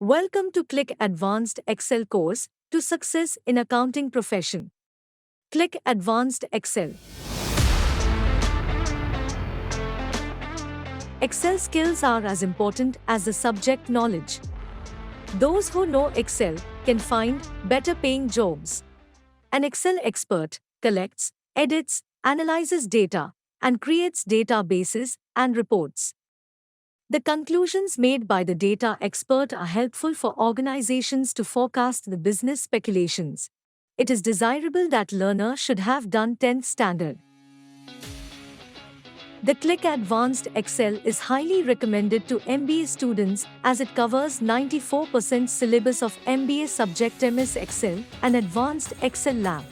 Welcome to KLiC Advanced Excel course to success in accounting profession. KLiC Advanced Excel. Excel skills are as important as the subject knowledge. Those who know Excel can find better paying jobs. An Excel expert collects, edits, analyzes data, and creates databases and reports. The conclusions made by the data expert are helpful for organizations to forecast the business speculations. It is desirable that learner should have done 10th standard. The KLiC Advanced Excel is highly recommended to MBA students as it covers 94% syllabus of MBA subject MS Excel and Advanced Excel Lab.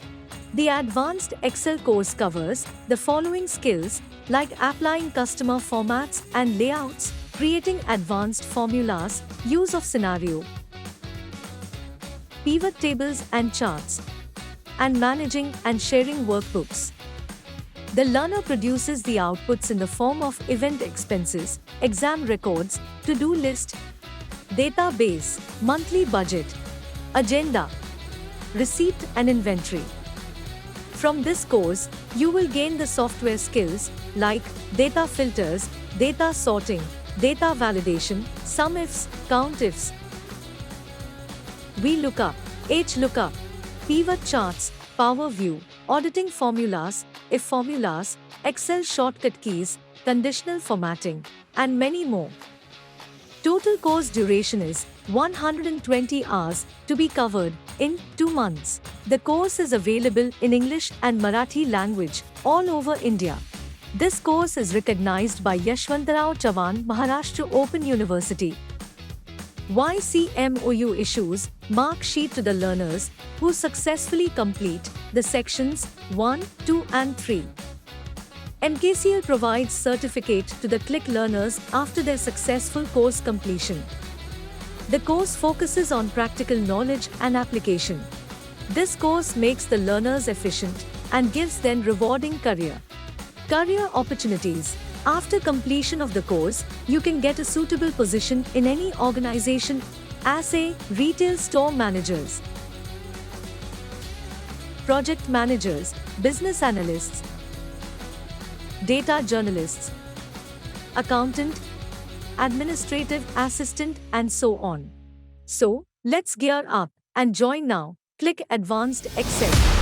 The Advanced Excel course covers the following skills like applying customer formats and layouts, creating advanced formulas, use of scenario, pivot tables and charts, and managing and sharing workbooks. The learner produces the outputs in the form of event expenses, exam records, to-do list, database, monthly budget, agenda, receipt and inventory. From this course, you will gain the software skills like data filters, data sorting, data validation, sum ifs, count ifs, VLOOKUP, HLOOKUP, pivot charts, power view, auditing formulas, if formulas, Excel shortcut keys, conditional formatting, and many more. Total course duration is 120 hours to be covered in 2 months. The course is available in English and Marathi language all over India. This course is recognized by Yashwantrao Chavan Maharashtra Open University. YCMOU issues mark sheet to the learners who successfully complete the sections 1, 2 and 3. MKCL provides certificate to the KLiC learners after their successful course completion. The course focuses on practical knowledge and application. This course makes the learners efficient and gives them rewarding career opportunities. After completion of the course, you can get a suitable position in any organization as a retail store managers, project managers, business analysts, data journalists, accountant, administrative assistant, and so on. So, let's gear up and join now. KLiC Advanced Excel.